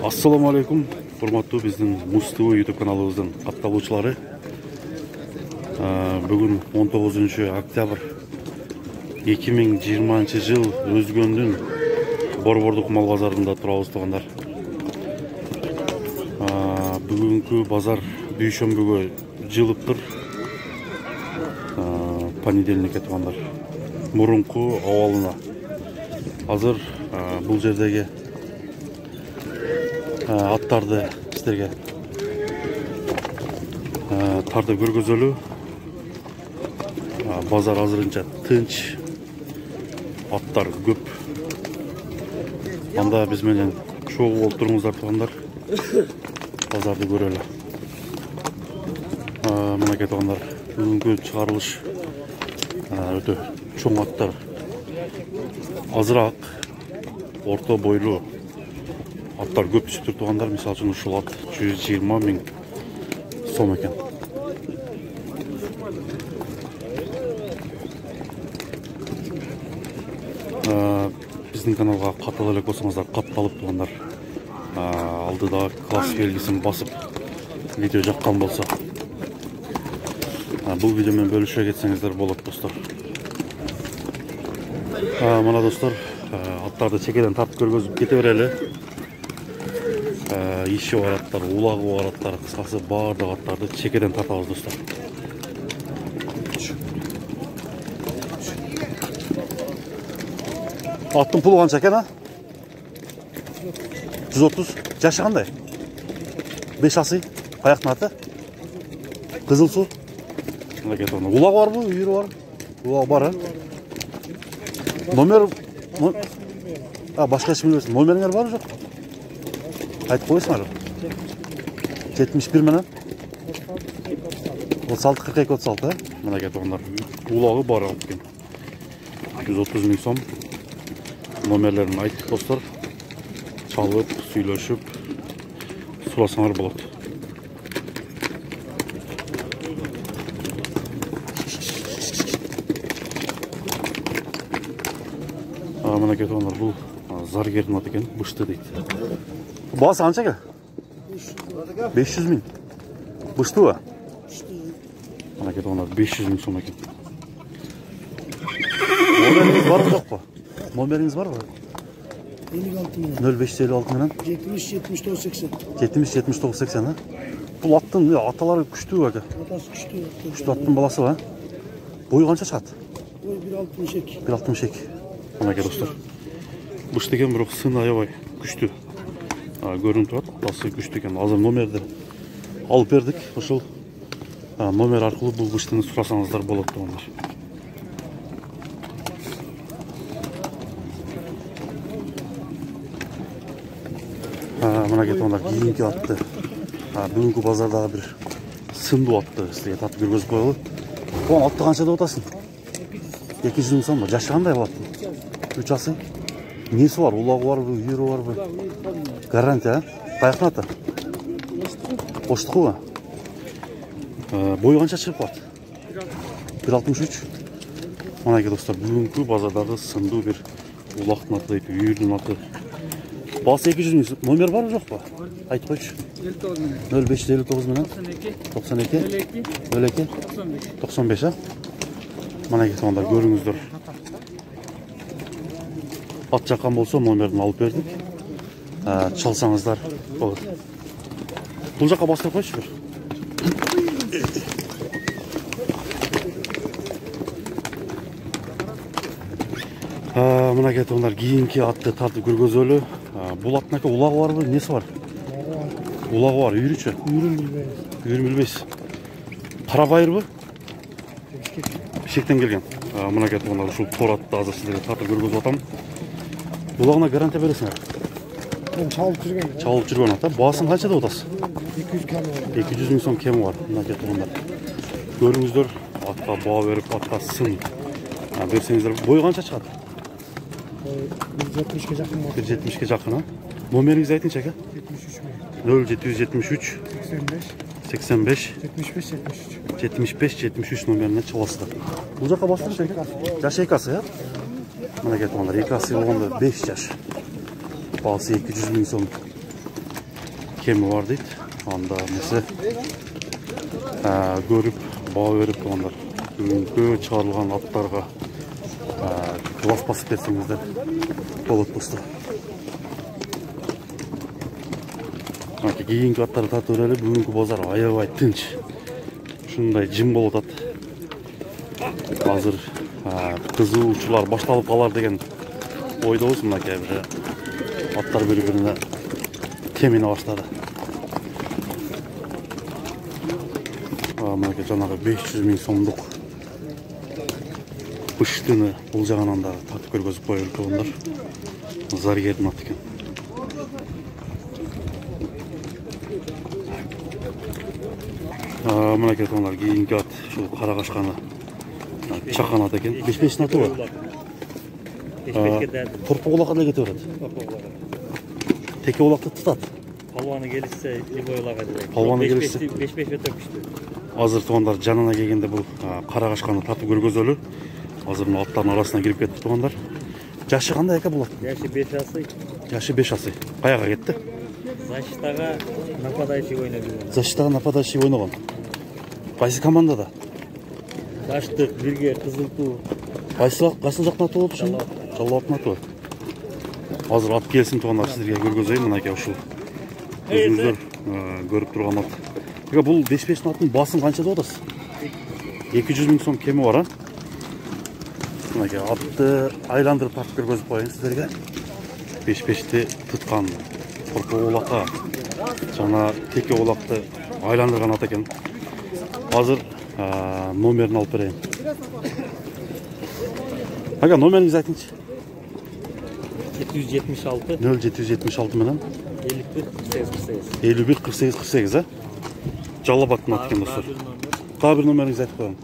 Assalamu alaikum. Hurmatlı bizden Mustafa YouTube kanalımızın kattalıçıları. Bugün 19 oktyabr 2020 yıl Özgöndün Борбордук мал базарында турабыз тугандар. Бүгүнкү базар дүйшөмбүгө жылып тур. Понедельникке тугандар. Мурунку абалына. Азыр бул жердеги аттарды сіздерге тартып көргөзөлү. Базар азырынча тынч, аттар көп. Анда биз менен чогуу болуп туруңуздар тугандар. Базарды көрөлү. Мынакей тугандар, бүгүнкү чыгарылыш өтө чоң аттар. Азыраак, орто бойлуу аттар көп түшүп тур тугандар. Мисалы үчүн ушул ат 120 000 сом экен. Биздин каналга каттала элек болсоңуздар, катталып тугандар. Алдыда класс белгисин басып видео жаккан болсо, бул видео менен бөлүшө кетсеңиздер болот достор. Мына достор, аттарды чекеден тартып көргөзүп кете берели. Иши бар аттар, улагы бар аттар, кыскасы баардык аттарды чекеден тартабыз достор. Аттын пулу канча экен, 130. Жашы кандай? 5 асый. Каяктын аты? Кызыл суу. Мынакей тону. Улагы барбы? Үйүрү бар. Улагы бар, Номер башка эч билбейсиң. Номериңер барбы жок? Айтып коесуңар. 71 менен 36 42 36. Мынакей тоондар. Улагы бар экен. 130 000 сом. Номерлерин айтып достор. Çalıp, süйлөшүп, сурасаңар болот. Мынакей тоондар, бул заргердин аты экен, бышты дейт. Баасы канча экен? 500 000. Быштыбы? Мынакей тоондар, 500 000 сом экен. Номериңиз барбы жокпу? Номериңиз барбы? 0556 менен 70 79 80. Бул аттын аталары күчтүү экен. Атасы күчтүү. Күчтүү аттын баласы ба? Бою канча чыгат? Бой 1.62. 1.62. Мынакей достор. Бышты экен, бирок сыны аябай күчтүү. Көрүнүп турат, атасы күчтүү экен. Азыр номерди алып бердик. Ошол номер аркылуу бул быштыны сурасаңыздар болот тугандар. Мынакей тоондар, кийинки атты. Бүгүнкү базардагы бир сындуу атты сизге тартып көргөзүп коелу. Бул атты канча деп атасың? 200 000 сом. Жашы кандай бул аттын? 3 асый. Неси бар? Улагы барбы, үйүрү барбы? Гарантия, Каяктын аты? Оштукубу? Бою канча чыгып калат? 1.63. Мынакей достор, бүгүнкү базардагы сындуу бир улактын аты дейт, үйүрдүн аты. Басы 200 000. Номер бар жок па? Айтып койчу. 0559 менен 92 02 95. Мынакей тоондар, көрүңүздөр. Ат жаккан болсо номердин алып бердик. Чалсаңыздар болот. Бул жакка бастырып койчу бир. Мынакей тоондар, кийинки атты тартып көргөзөлү. Бул аттын ака улагы барбы, неси бар? Улагы бар, үйрүчү? Үйрүн билбейсиз. Кара байырбы? Бишкектен келген. Мынакей тоондар, ушул тор атты азыр сиздерге тартып көргөзүп атам. Улагына гарантия бересиңер? Чалып жүргөн ат. Баасын канча деп атасыз? 200 000 сом кеми бар. Мынакей тоондар. Көрүңүздөр, атка баа берип, атка сын берсеңиздер. Бою канча чыгат? 170 жакын. 170 жакын. Номериңизди айтыңызчы ака. 0773 85 75 73. 75-73 номеріне чаласыздар. Бұл жаққа бастырыш екен? Жаш екасы, я? Мына кетіп олар, екасы оғында 5 жаш. Балсы 200 мың сом кемі бар дейді. Анда несі көріп, баға өріп оғандар. Бүгінгі шығарылған аттарға класс басып кетсеңіздер болады достар. Кейінгі аттарды тартып өрелі, бүгінгі базар аябай тынч. Шындай жым болып атады. Қазір қызуышылар башталып қалар деген ойда болсын. Мына кәбір аттар бір-біріне темене баштады. Мына жаңағы 500 мың сомдық үштіні бұл жағынан да татып көргізіп қойып тұрғандар. Заргердің аты екен. Мына кетіп олар кейінгі ат, шул қара қашқаны чақан ат екен. 5-5 аты бар. Тұрпы олаққа да кетіп өреді. Теке олақты тұтады. Палуаны келіссе, любой олаға дедек. Палуаны келіссе? 5-5 өтіп күшті. Азыр туғандар жанына келгенде бұл қара қашқаны татып көргізөлі. Азыр аттардың арасына кіріп кетті туғандар. Жашы қандай әке болады? Яшы 5 асый. Яшы 5 асый. Қаяға кетті? Защитаға нападающий ойнады. Защитаға нападающий ойнаған. Қайсы командада? Таштық, бірге, қызылту. Қайсы жақтың аты болып шын? Жалауаттың аты. Азыр ат келсін туғандар сіздерге көргізейін. Мына ке ұшыл. Өзіңіздер көріп тұрған ат. Бұл 5-5 аттың басын қаншада отырсыз? 200 мың сом кемі бар, атты айландырып тартып көргізіп қойын сіздерге. 5-5-те тұтқан тұрпы олаққа жаңа теке олақты айландырған ат екен. Азыр номерін алып берейін. Номеріңіз айтыңызшы? 776 0776 менен 51 48 51-48-48, Жалабаттың аты екен достар. Тағы бір номеріңіз айтып қойын.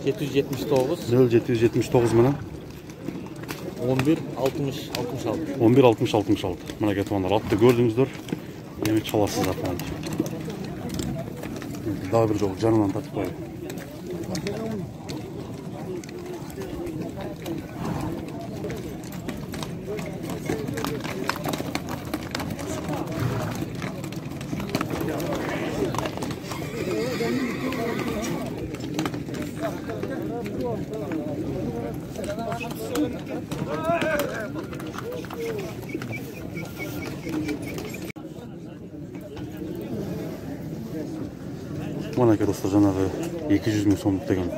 0779 менен 11-60-66. 11-60-66. Мына кетіп оңдар. Атты көрдіңіздер. Еме çalasыздар. Daha bir жол жанынан тартып қойын. Мына достар жаңағы 200 мың сомдық деген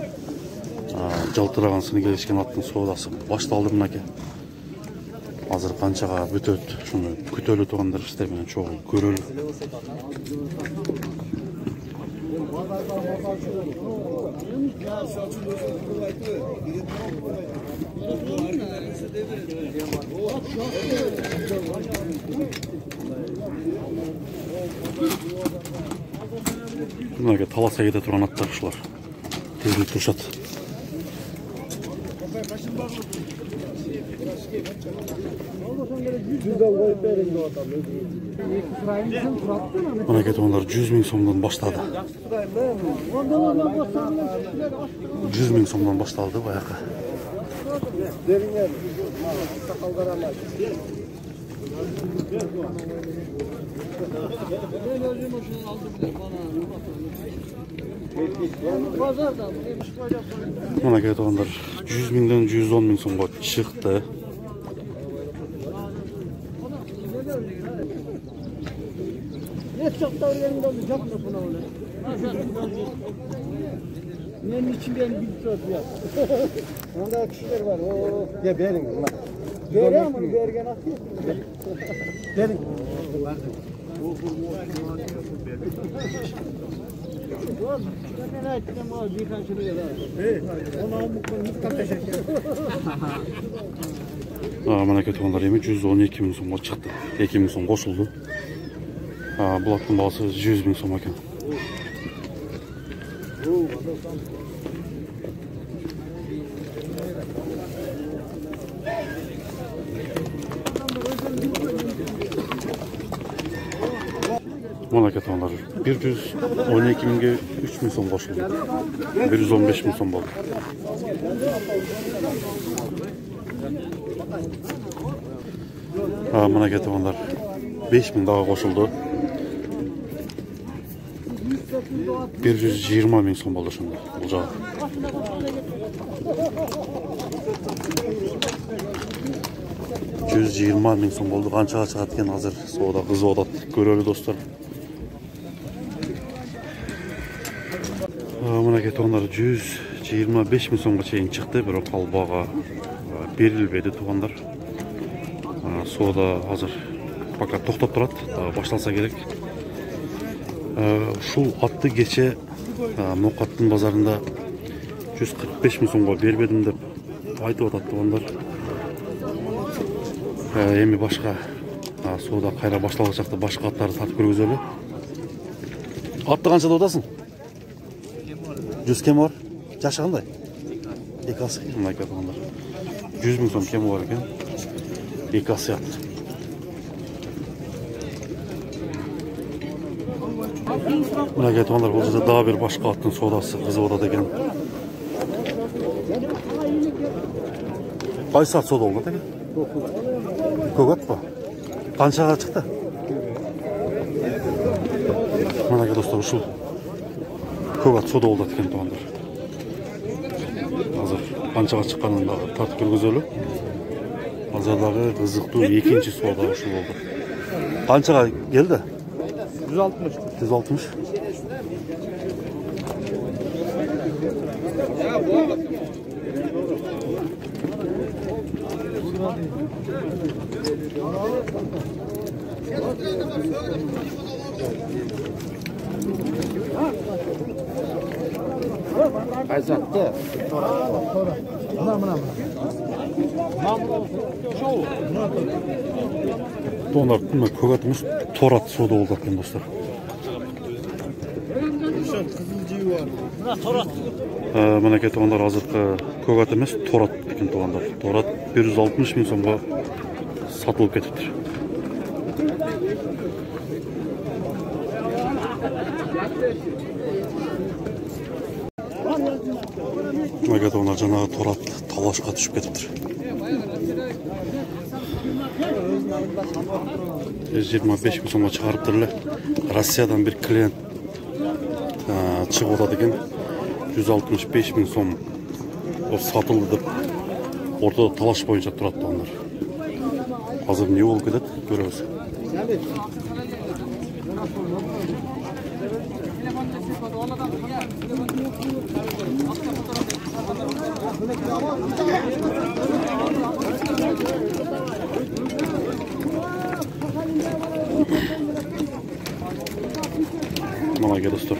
жалтыраған сыны келешкен аттың саудасы башталды мынаке. Азыр қаншаға бүтөт, шуны күтөлү туғандар істермен чоғыл көрөлү. Мынаке таласа кете турган аттар ушулар. Тезилип турушат. Мынаке тугандар 100 мың сомдон баштады. 100 мың сомдон башталды баягы. Мына кетіп оғандар 100 мыңдан 110 мың сомға шықты. Benim içimden bir söz ya. Onda kişiler var. Ya benim. Veriyor mu? Vergen atıyor. Benim. Ben ettim o birkaç liraya da. Ona Мына кетіп оғандар еме 112 мың сомға шықты. 2 мың сом қосылды. Бұл аттың бағасы 100 мың сом екен. Mana ketonlar 112 mingga 3 ming so'm qo'shildi. 115 ming so'm bo'ldi. Mana ketonlar 5 ming daha qo'shildi. 120 ming so'm bo'ldi shunda. Bu joy. $120 ming so'm bo'ldi. Qanchaga chiqadigan hozir savdo qiziqadi. Ko'raylik do'stlar. Mana ketonlar 125 ming so'mga cheyin chiqdi, biroq qalbaga berilmedi tuğanlar. Savdo hozir faqat to'xtab turadi, boshlansa kerak. Şu atlı geçe Moqat'ın bazarında 145 ming so'mga bermedim deb aytib o'tadi tuğanlar. Endi boshqa savdo qayra boshlanacaqda boshqa atlarni tatib ko'rgizeli. Atni qanchada o'tasin? 100 kem var. Yaşı qanday? Ekasi bunday tuğanlar. 100 ming so'm kem var ekan. Ekasi at. Buna getonlar bu da daha bir başka atın sodası kızı orada ekan. Qay saat soda oldu ekan? Ko'gat mı? Qanchaga chiqdi? Mana do'stlar shu ko'gat soda oldu ekan tuğanlar. Hozir qanchaga chiqqanini tartib ko'rgizeli. Bozordagi qiziqli ikinci soda shu bo'ldi. Qanchaga keldi? 160. 160. Aysattı. Mana. Onlar ko'gatimiz torat soda oldu ekan do'stlar. Mana ketonlar hozirgi ko'gatimiz torat ekan tuğanlar. Torat 160 ming so'mga satılıp ketibdi. Mana ketonlar janağı torat talashga tushib ketibdi. 125 ming so'mga chiqaribdilar. Rossiyadan bir klient chiqib o'tadi ekan. 165 ming so'm o satıldı deb ortada talash bo'yicha turadi onlar. Hozir ne bo'lib ketadi ko'ramiz. Mana dostlar.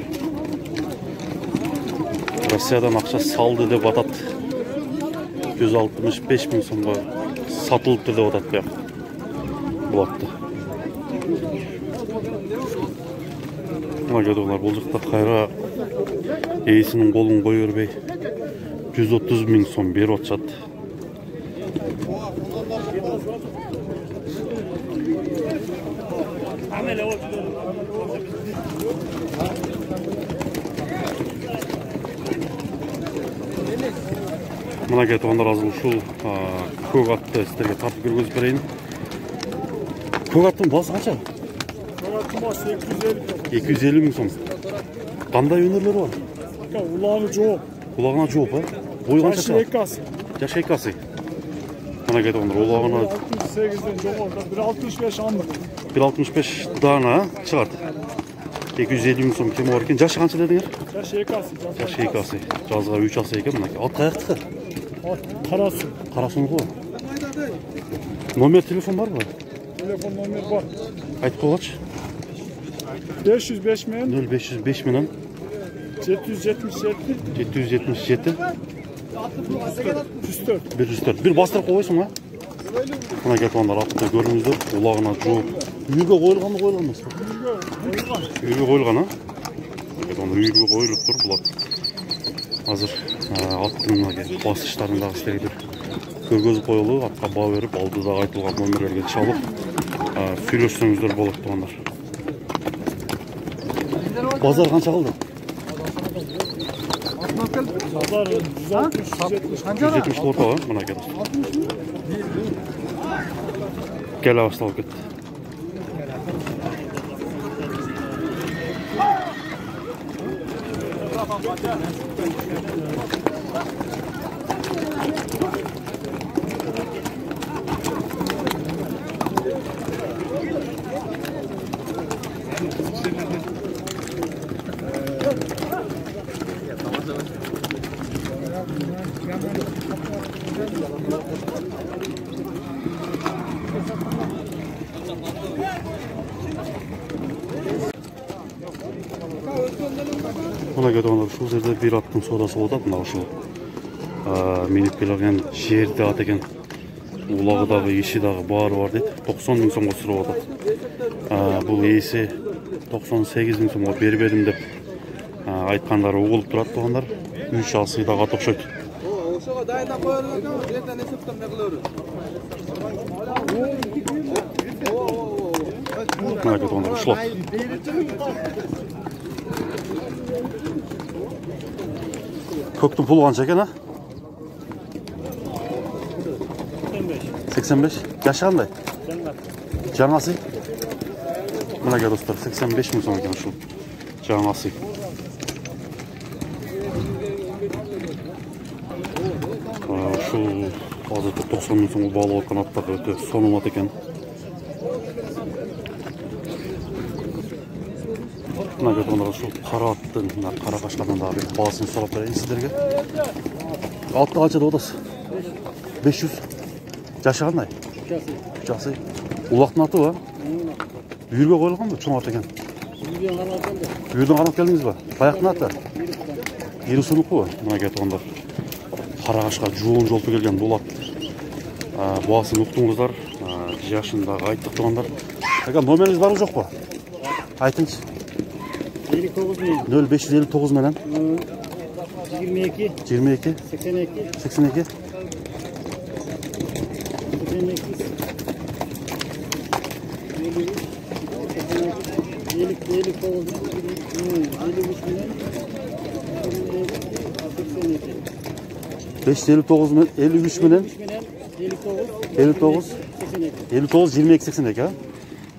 Rossiyadan akça saldı deb atat. 165 ming so'mga satılıptır deb atat bu. Bulatdı. Mana gedonlar boljakta qayra eğisinin kolun qo'yib berbey 130 ming so'm berib atışat. Mana ketonlar azıl şu ko'gatni sizlarga tartib ko'rgazib berayin. Ko'gatning bası qancha? Ko'gatning bası 250. 250 ming so'm. Qanday önerler var? Ulağını jo'q. Ulağına jo'q ha? Boyu qancha? Yaşı ekasi. Yaşı ekasi. Mana ketonlar ulağına 68'den jo'q. 165 anlık. 165 dana çıkardı. 250 ming so'm kim var ekan? Yaşı qancha dedinglar? Yaşı ekasi. Yaşı ekasi. Жазға 3 аса ekan mana. At qayoqda? Qarası. Qarasını qo'y. Nomer telefon var mı? Telefon nomer var. Aytib qo'ychi. 505 men 0505 bilan 777 777 104. 104. Bir bastırıp qo'yasың ha? Mana ketonlar atda ko'ringizlar, ulog'ini jo'q. Uyga qo'yilganmi, qo'yilmas? Uyga qo'yilgan ha? Ketonlar uyga qo'yilib tur bular. Hozir atning bosishlarindagi ishlarga ko'rgazib qo'yilib, atqa baho berib, oldida aytilgan nomerlarga chalib, сөйлессеңіздер bo'ladi tuğanlar. Bazar qancha qildi? Pazar 160 170 orta var buna kadar. Gel başlayalım git. Buna göre onlar şu yerde bir attım sodası oldu bunlar şu minip gelgen şehirde ategen ulağı dağı, işi dağı, bağır var deyip 90 bin so'mga sürüp oldu. Bu iyisi 98 bin so'mga berip edim dep aytkanlar uğulup turат tuğanlar 3 alsıyı dağı atıp şöyle. Oşoğa dayandap koyarlar ekan, erten esepten ne kılıyoruz? Buna göre onlar uşulap. Köktün pulu qancha ekan ha? 85. Yaşı qanday? Janasi? Buna göre dostlar 85 bin so'm ekan şu janasi. Şu hozirda 90 bin so'mga bog'lab atgan atlar o'ta so'nmat ekan. Buna göre onlar şu qara attın, qara qashqardan da bir bahasını sorab bereyim sizlarga. Atlı qancha odası? 500. Yaşı qanday? 3 asy. Ulaqning ati va? Bu yerga qo'yilganmi? Cho'ng at ekan. Bu yerdan qarab keldingizmi? Bayaqning ati? Yerisuniki bu. Buna göre onlar qara qashqar jo'ng jo'lpi kelgan bulat. Bahasını uqdingizlar. Yaşındagi aytdik turganlar. Aka nomeringiz barmi yo'qmi? Aytingchi. 59 bin. 0559 menen 22 22 82 82 559 men 53 menen 59 59 22 82 ha.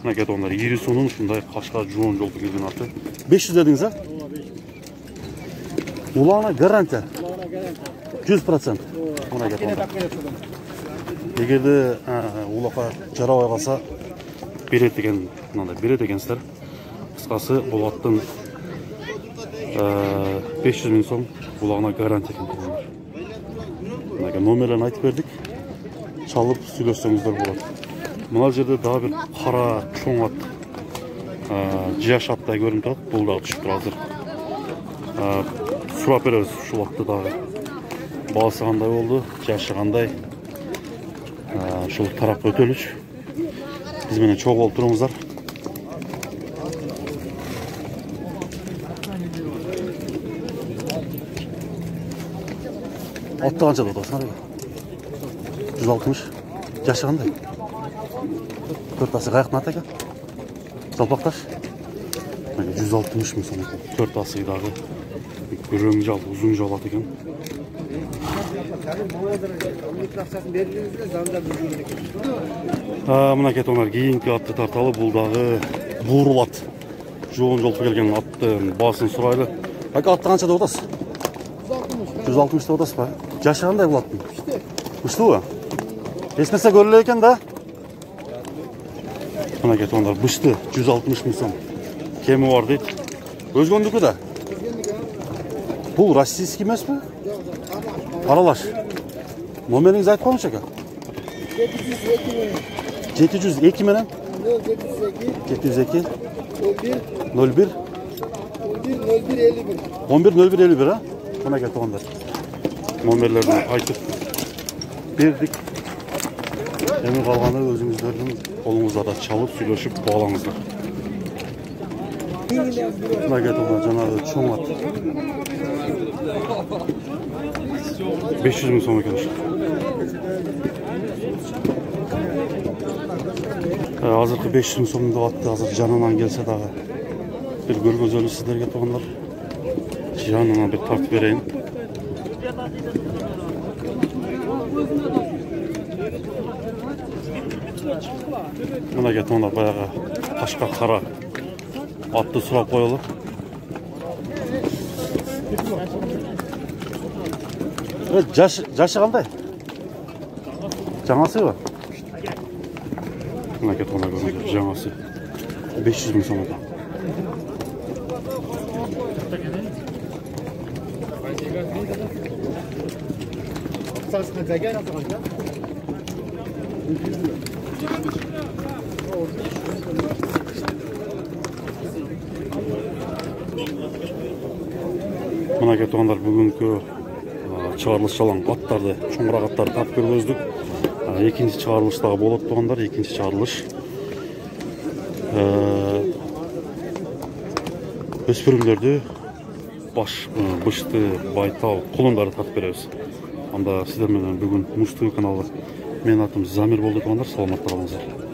Buna göre onlar yeri sonun şunday Qashqar jo'ng jo'lpi kelgan atı. 500 dediniz ha? Ulağına garantiya. 100%. Buna göre onlar. Eğer de ulağa jarabay qalsa berет деген мынандай берет екенсіздер. Қысқасы бұл аттың 500 bin so'm ulağına garantiya ekan. Номерлерін айтып бердік. Çalып сөйлессеңіздер болады. Мына жерде daha bir qara cho'ng at jiyash atтай көрініп тұрады. Бұл дағы түсіп тұр азыр. Сұрап береміз şu atты дағы. Бағасы қандай болды, жашы қандай. Şu tarafta ötölüç. Biz менен çok болып тұрыңыздар. Atты қанша да отасың? 160. Жашы қандай? 4 асы қаяқтың аты екен? Жалпақташ. 160 мың сом. 4 асыдағы күрең жал, ұзын жал аты екен. Мына кетонар кейінгі атты тарталы бұлдағы бурыл ат. Жоғын жолпы келген аттың басын сұрайлы. Атты қаншада отасыз? 160'da odası var. Yaşı қандай бұл аттың? Күшті ғой? Esmese görülü eкен да? Mına get onlar bıştı. 160 мың сом. Kemi var deydi. Özgöndükü de. Bu российский емес mi? Aralaş. Nomeriniz aytpamız aka? 702 menen 702 01 11 ha? Buna get onlar. Nomerlerini aytıp berdik. Emin kalğanı özünüzlerдің қолыңызда да çalıp сөйлешіп bağlanыңыздар. Buna get onlar жаңағы çoğun at. 500 мың сом ekan. Hazırkı 500 мың сомдық atты hazır жанынан келсе дағы bir görgözөлүү сиздерге туугандар. Жанына bir тартып берейин. Мына кетиңдар баягы ташка кара атты сурап коелу. Жашы кандай? Жаңасыбы? Мына кетиңдар көрүңүздөр, жаңасы 500 000 сом. Мына кетиңдар бүгүнкү чыгарылыш жалаң аттарды, чоңураак аттарды тап көргөздүк. Экинчи чыгарылыштагы болот тугандар, экинчи чыгарылыш. Өспүрүмдөрдү бышты, байтал, кулундарды тартып беребиз. Анда сиздер менен бүгүн Муз ТV каналы. Менин атым Замир болду тугандар, саламатта болуңуздар.